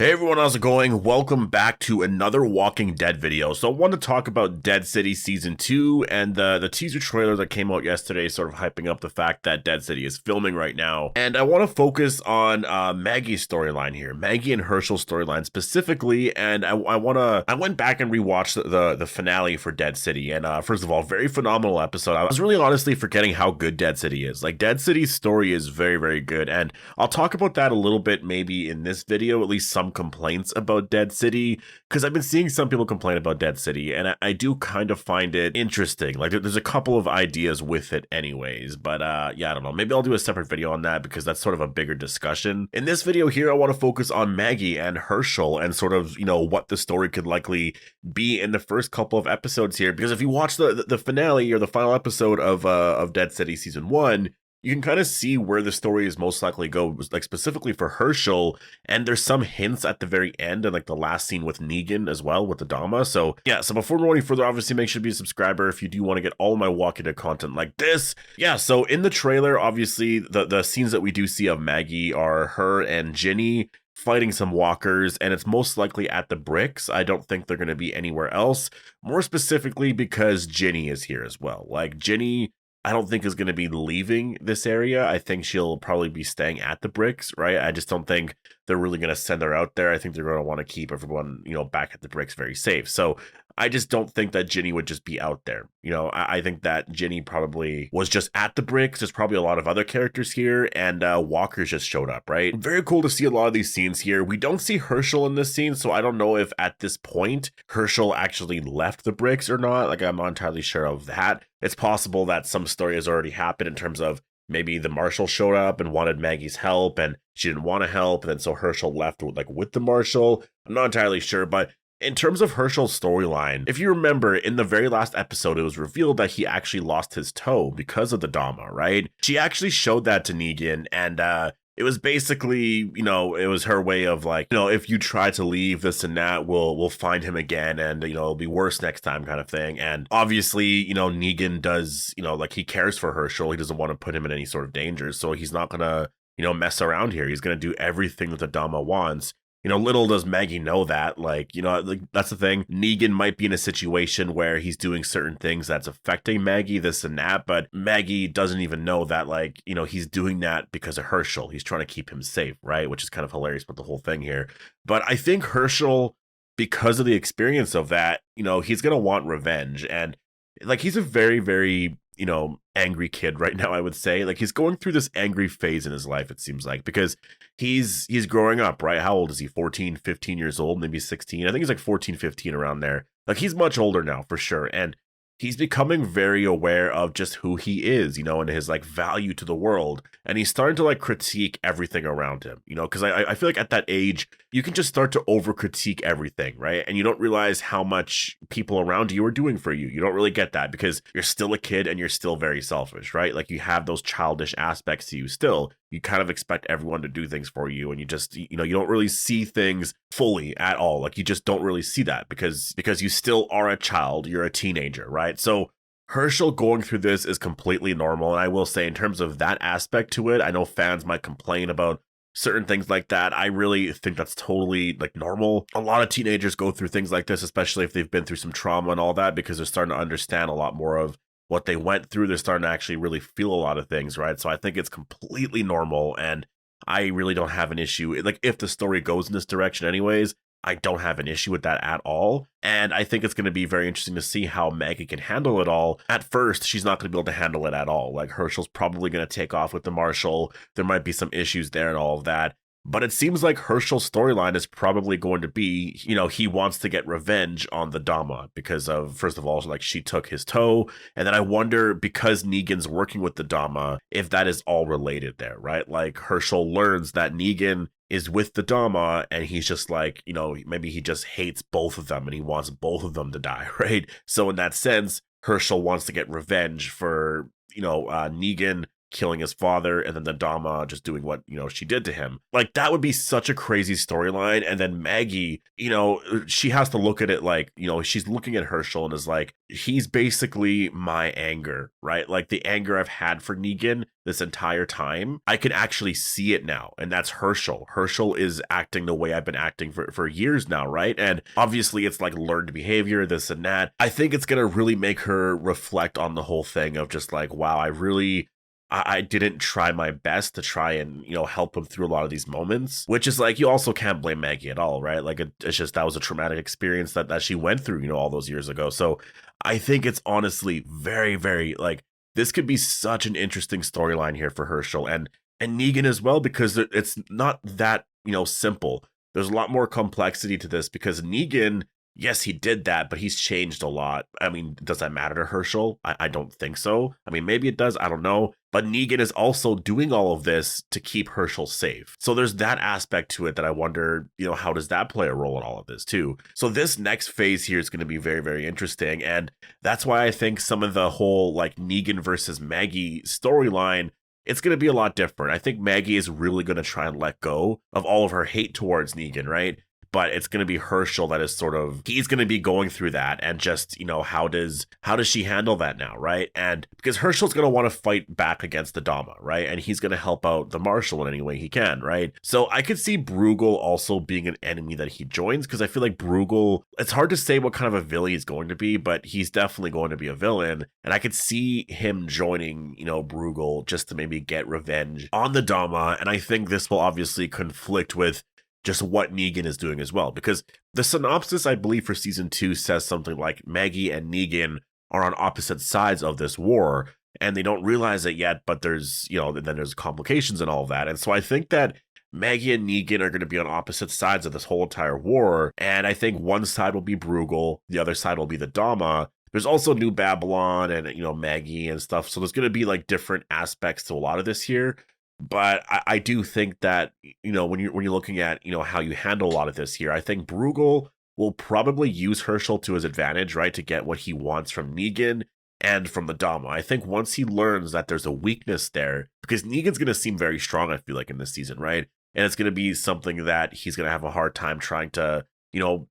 Hey everyone, how's it going? Welcome back to another Walking Dead video. So I want to talk about Dead City Season 2 and the teaser trailer that came out yesterday, sort of hyping up the fact that Dead City is filming right now. And I want to focus on Maggie's storyline here, Maggie and Hershel's storyline specifically, and I went back and rewatched the finale for Dead City, and first of all, very phenomenal episode. I was really honestly forgetting how good Dead City is. Like, Dead City's story is very, very good, and I'll talk about that a little bit maybe in this video, at least some complaints about Dead City, because I've been seeing some people complain about Dead City, and I do kind of find it interesting. Like, there's a couple of ideas with it anyways, but yeah, I don't know. Maybe I'll do a separate video on that because that's sort of a bigger discussion. In this video here, I want to focus on Maggie and Hershel and sort of, what the story could likely be in the first couple of episodes here, because if you watch the finale or the final episode of Dead City Season 1, you can kind of see where the story is most likely go, like specifically for Hershel, and there's some hints at the very end and like the last scene with Negan as well with the Dama. So yeah, so before we go any further, obviously make sure to be a subscriber if you do want to get all of my Walking Dead content like this. Yeah, so in the trailer, obviously the scenes that we do see of Maggie are her and Ginny fighting some walkers, and it's most likely at the bricks. I don't think they're going to be anywhere else, more specifically because Ginny is here as well. Like, Ginny, I don't think is going to be leaving this area. I think she'll probably be staying at the bricks, right? I just don't think they're really going to send her out there. I think they're going to want to keep everyone, back at the bricks very safe. So I just don't think that Ginny would just be out there. I think that Ginny probably was just at the bricks. There's probably a lot of other characters here, and walkers just showed up, right? Very cool to see a lot of these scenes here. We don't see Hershel in this scene, so I don't know if at this point Hershel actually left the bricks or not. Like, I'm not entirely sure of that. It's possible that some story has already happened in terms of maybe the marshal showed up and wanted Maggie's help, and she didn't want to help, and then so Hershel left with the marshal. I'm not entirely sure, but in terms of Hershel's storyline, if you remember, in the very last episode, it was revealed that he actually lost his toe because of the Dama, right? She actually showed that to Negan, and it was basically, it was her way of like, if you try to leave, this and that, we'll find him again, and, it'll be worse next time kind of thing. And obviously, Negan does, like, he cares for Hershel. He doesn't want to put him in any sort of danger, so he's not gonna, mess around here. He's gonna do everything that the Dama wants. Little does Maggie know that, like, that's the thing. Negan might be in a situation where he's doing certain things that's affecting Maggie, this and that, but Maggie doesn't even know that, like, he's doing that because of Hershel. He's trying to keep him safe, right? Which is kind of hilarious about the whole thing here. But I think Hershel, because of the experience of that, he's going to want revenge. And, like, he's a very, very, angry kid right now, I would say. Like, he's going through this angry phase in his life, it seems like, because he's growing up, right? How old is he? 14, 15 years old, maybe 16. I think he's like 14, 15 around there. Like, he's much older now for sure. And he's becoming very aware of just who he is, and his like value to the world. And he's starting to like critique everything around him, because I feel like at that age, you can just start to over critique everything, right? And you don't realize how much people around you are doing for you. You don't really get that because you're still a kid and you're still very selfish, right? Like, you have those childish aspects to you still. You kind of expect everyone to do things for you, and you just, you don't really see things fully at all. Like, you just don't really see that because you still are a child. You're a teenager, right? So Hershel going through this is completely normal. And I will say, in terms of that aspect to it, I know fans might complain about certain things like that. I really think that's totally like normal. A lot of teenagers go through things like this, especially if they've been through some trauma and all that, because they're starting to understand a lot more of what they went through. They're starting to actually really feel a lot of things, right? So I think it's completely normal, and I really don't have an issue. Like, if the story goes in this direction anyways, I don't have an issue with that at all. And I think it's going to be very interesting to see how Maggie can handle it all. At first, she's not going to be able to handle it at all. Like, Hershel's probably going to take off with the marshal. There might be some issues there and all of that. But it seems like Hershel's storyline is probably going to be, he wants to get revenge on the Dama because of, first of all, like, she took his toe. And then I wonder, because Negan's working with the Dama, if that is all related there, right? Like, Hershel learns that Negan is with the Dama, and he's just like, maybe he just hates both of them and he wants both of them to die, right? So in that sense, Hershel wants to get revenge for, Negan killing his father, and then the Dama just doing what, she did to him. Like, that would be such a crazy storyline. And then Maggie, she has to look at it like, she's looking at Hershel and is like, he's basically my anger, right? Like, the anger I've had for Negan this entire time, I can actually see it now. And that's Hershel. Hershel is acting the way I've been acting for years now, right? And obviously it's like learned behavior, this and that. I think it's going to really make her reflect on the whole thing of just like, wow, I didn't try my best to try and, help him through a lot of these moments, which is like, you also can't blame Maggie at all, right? Like, it's just, that was a traumatic experience that she went through, all those years ago. So I think it's honestly very, very, like, this could be such an interesting storyline here for Hershel and Negan as well, because it's not that, simple. There's a lot more complexity to this because Negan, yes, he did that, but he's changed a lot. I mean, does that matter to Hershel? I don't think so. I mean, maybe it does. I don't know. But Negan is also doing all of this to keep Hershel safe. So there's that aspect to it that I wonder, how does that play a role in all of this too? So this next phase here is going to be very, very interesting. And that's why I think some of the whole like Negan versus Maggie storyline, it's going to be a lot different. I think Maggie is really going to try and let go of all of her hate towards Negan, right? But it's going to be Hershel that is he's going to be going through that and just, how does she handle that now, right? And because Hershel's going to want to fight back against the Dama, right? And he's going to help out the Marshal in any way he can, right? So I could see Bruegel also being an enemy that he joins, because I feel like Bruegel, it's hard to say what kind of a villain he's going to be, but he's definitely going to be a villain. And I could see him joining, Bruegel just to maybe get revenge on the Dama. And I think this will obviously conflict with just what Negan is doing as well, because the synopsis, I believe, for season 2 says something like Maggie and Negan are on opposite sides of this war, and they don't realize it yet, but there's, then there's complications and all of that. And so I think that Maggie and Negan are going to be on opposite sides of this whole entire war, and I think one side will be Bruegel, the other side will be the Dama. There's also New Babylon and, Maggie and stuff, so there's going to be like different aspects to a lot of this here. But I do think that, when you're looking at, how you handle a lot of this here, I think Bruegel will probably use Hershel to his advantage, right, to get what he wants from Negan and from the Dama. I think once he learns that there's a weakness there, because Negan's going to seem very strong, I feel like, in this season, right? And it's going to be something that he's going to have a hard time trying to,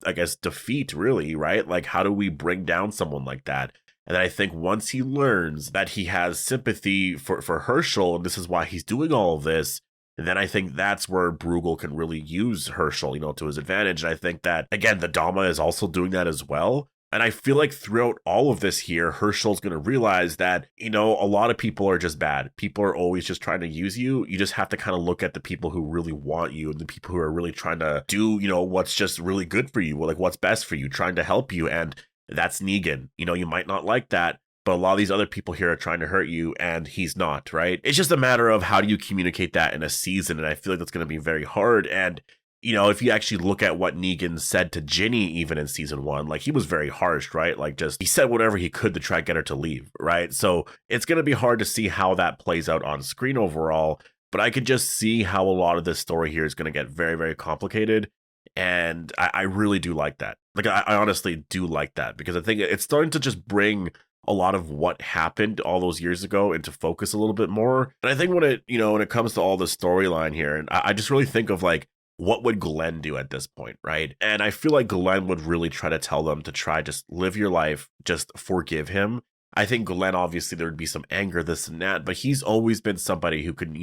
I guess, defeat, really, right? Like, how do we bring down someone like that? And I think once he learns that he has sympathy for Hershel, and this is why he's doing all of this, then I think that's where Bruegel can really use Hershel, to his advantage. And I think that, again, the Dama is also doing that as well. And I feel like throughout all of this here, Hershel's going to realize that, a lot of people are just bad. People are always just trying to use you. You just have to kind of look at the people who really want you and the people who are really trying to do, what's just really good for you, like what's best for you, trying to help you. And that's Negan. You might not like that, but a lot of these other people here are trying to hurt you, and he's not, right? It's just a matter of how do you communicate that in a season, and I feel like that's going to be very hard. And, if you actually look at what Negan said to Ginny, even in season 1, like, he was very harsh, right? Like, just, he said whatever he could to try and get her to leave, right? So it's going to be hard to see how that plays out on screen overall, but I could just see how a lot of this story here is going to get very, very complicated. And I really do like that. Like, I honestly do like that, because I think it's starting to just bring a lot of what happened all those years ago into focus a little bit more. And I think when it comes to all the storyline here, and I just really think of like, what would Glenn do at this point, right? And I feel like Glenn would really try to tell them to try just live your life, just forgive him. I think Glenn, obviously there would be some anger, this and that, but he's always been somebody who could,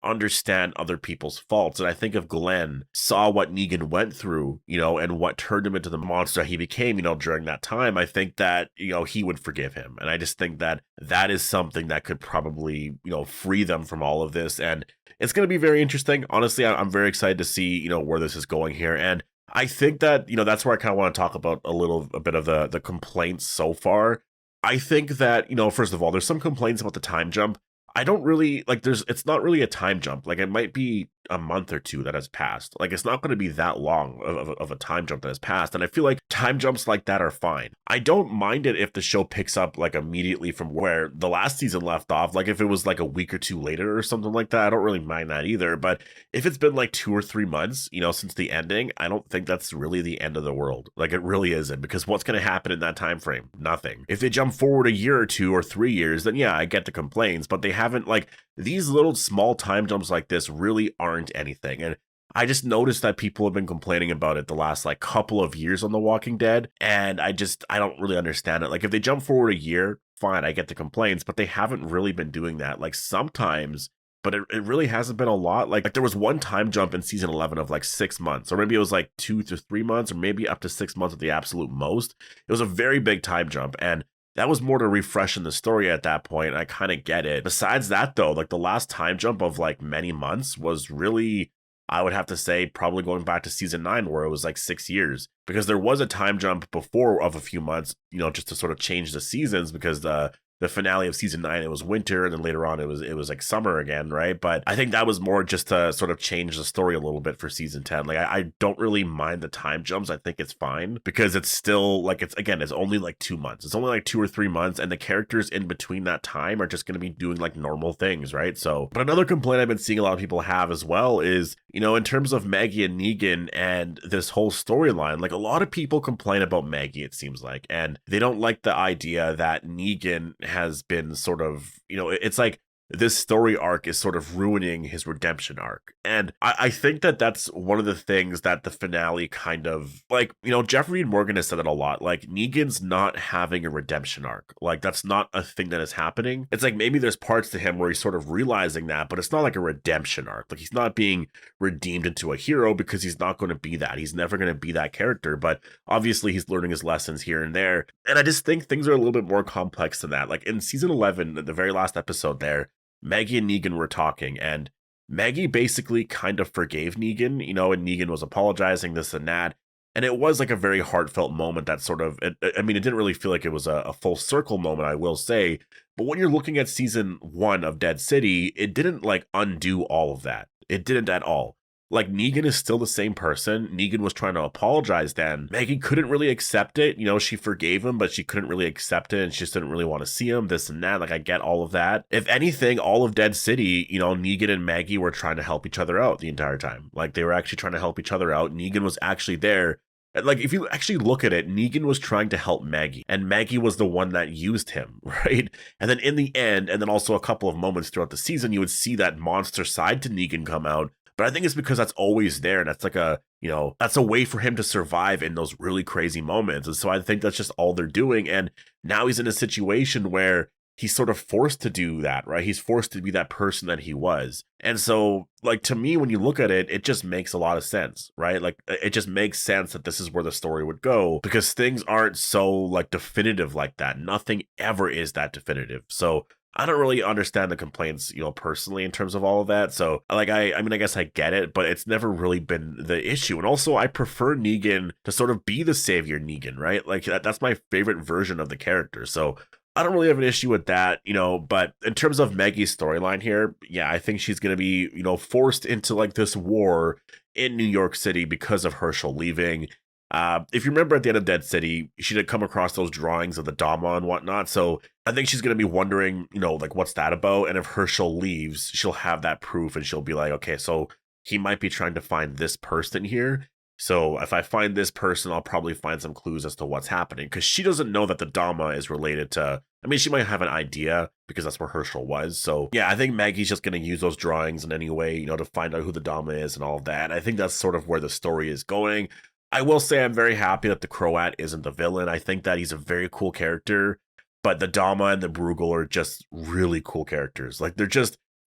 understand other people's faults. And I think if Glenn saw what Negan went through, and what turned him into the monster he became, during that time, I think that, he would forgive him. And I just think that that is something that could probably, free them from all of this. And it's going to be very interesting. Honestly, I'm very excited to see, where this is going here. And I think that, that's where I kind of want to talk about a bit of the complaints so far. I think that, first of all, there's some complaints about the time jump. I don't really like it's not really a time jump. Like, it might be a month or two that has passed. Like, it's not going to be that long of a time jump that has passed. And I feel like time jumps like that are fine. I don't mind it if the show picks up like immediately from where the last season left off. Like, if it was like a week or two later or something like that, I don't really mind that either. But if it's been like 2 or 3 months, since the ending, I don't think that's really the end of the world. Like, it really isn't, because what's going to happen in that time frame? Nothing. If they jump forward a year or 2 or 3 years, then yeah, I get the complaints, but they haven't, like, these little small time jumps like this really aren't anything. And I just noticed that people have been complaining about it the last like couple of years on The Walking Dead. And I don't really understand it. Like, if they jump forward a year, fine, I get the complaints, but they haven't really been doing that. Like, sometimes, but it really hasn't been a lot. Like there was one time jump in season 11 of like 6 months, or maybe it was like 2 to 3 months, or maybe up to 6 months at the absolute most. It was a very big time jump. And that was more to refreshen the story at that point. I kind of get it. Besides that, though, like the last time jump of like many months was really, I would have to say, probably going back to season 9, where it was like 6 years, because there was a time jump before of a few months, just to sort of change the seasons, because the finale of season 9, it was winter, and then later on it was like summer again, right? But I think that was more just to sort of change the story a little bit for season 10. Like, I don't really mind the time jumps. I think it's fine, because it's still like, it's only like 2 months. It's only like 2 or 3 months, and the characters in between that time are just going to be doing like normal things, right? So, but another complaint I've been seeing a lot of people have as well is, in terms of Maggie and Negan and this whole storyline, like a lot of people complain about Maggie, it seems like, and they don't like the idea that Negan has been sort of, it's like this story arc is sort of ruining his redemption arc. And I think that that's one of the things that the finale kind of, like, Jeffrey and Morgan has said it a lot, like, Negan's not having a redemption arc. Like, that's not a thing that is happening. It's like, maybe there's parts to him where he's sort of realizing that, but it's not like a redemption arc. Like, he's not being redeemed into a hero, because he's not going to be that. He's never going to be that character, but obviously he's learning his lessons here and there. And I just think things are a little bit more complex than that. Like, in season 11, the very last episode there, Maggie and Negan were talking, and Maggie basically kind of forgave Negan, and Negan was apologizing, this and that. And it was like a very heartfelt moment that sort of, it didn't really feel like it was a full circle moment, I will say. But when you're looking at season 1 of Dead City, it didn't like undo all of that. It didn't at all. Like, Negan is still the same person. Negan was trying to apologize then. Maggie couldn't really accept it. She forgave him, but she couldn't really accept it, and she just didn't really want to see him, this and that. Like, I get all of that. If anything, all of Dead City, Negan and Maggie were trying to help each other out the entire time. Like, they were actually trying to help each other out. Negan was actually there. Like, if you actually look at it, Negan was trying to help Maggie, and Maggie was the one that used him, right? And then in the end, and then also a couple of moments throughout the season, you would see that monster side to Negan come out. But I think it's because that's always there, and that's like that's a way for him to survive in those really crazy moments. And so I think that's just all they're doing. And now he's in a situation where he's sort of forced to do that, right? He's forced to be that person that he was. And so, like, to me, when you look at it, it just makes a lot of sense, right? Like, it just makes sense that this is where the story would go, because things aren't so like definitive like that. Nothing ever is that definitive. So I don't really understand the complaints, personally, in terms of all of that. So, like, I guess I get it, but it's never really been the issue. And also, I prefer Negan to sort of be the savior Negan, right? Like, that's my favorite version of the character. So I don't really have an issue with that, but in terms of Maggie's storyline here, yeah, I think she's going to be, forced into like this war in New York City because of Hershel leaving. If you remember at the end of Dead City, she did come across those drawings of the Dama and whatnot. So I think she's going to be wondering, like, what's that about? And if Hershel leaves, she'll have that proof, and she'll be like, okay, so he might be trying to find this person here. So if I find this person, I'll probably find some clues as to what's happening, because she doesn't know that the Dama is related to, she might have an idea because that's where Hershel was. So yeah, I think Maggie's just going to use those drawings in any way, to find out who the Dama is and all of that. I think that's sort of where the story is going. I will say I'm very happy that the Croat isn't the villain. I think that he's a very cool character, but the Dama and the Bruegel are just really cool characters. Like,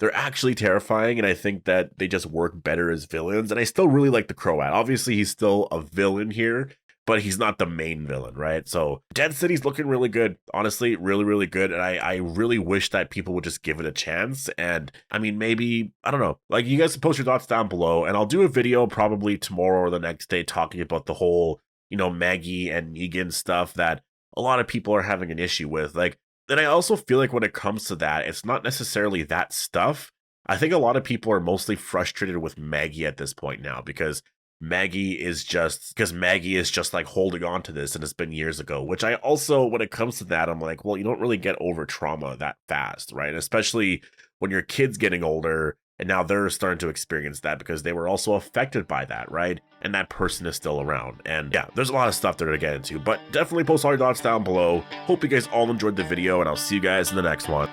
they're actually terrifying, and I think that they just work better as villains. And I still really like the Croat. Obviously, he's still a villain here, but he's not the main villain, right? So Dead City's looking really good. Honestly, really, really good. And I really wish that people would just give it a chance. And maybe, I don't know, like, you guys can post your thoughts down below, and I'll do a video probably tomorrow or the next day talking about the whole, Maggie and Negan stuff that a lot of people are having an issue with. Like, then I also feel like when it comes to that, it's not necessarily that stuff. I think a lot of people are mostly frustrated with Maggie at this point now, because Maggie is just like holding on to this, and it's been years ago, which I also, when it comes to that, I'm like, well, you don't really get over trauma that fast, right? Especially when your kid's getting older, and now they're starting to experience that because they were also affected by that, right? And that person is still around. And yeah, there's a lot of stuff there to get into, but definitely post all your thoughts down below. Hope you guys all enjoyed the video, and I'll see you guys in the next one.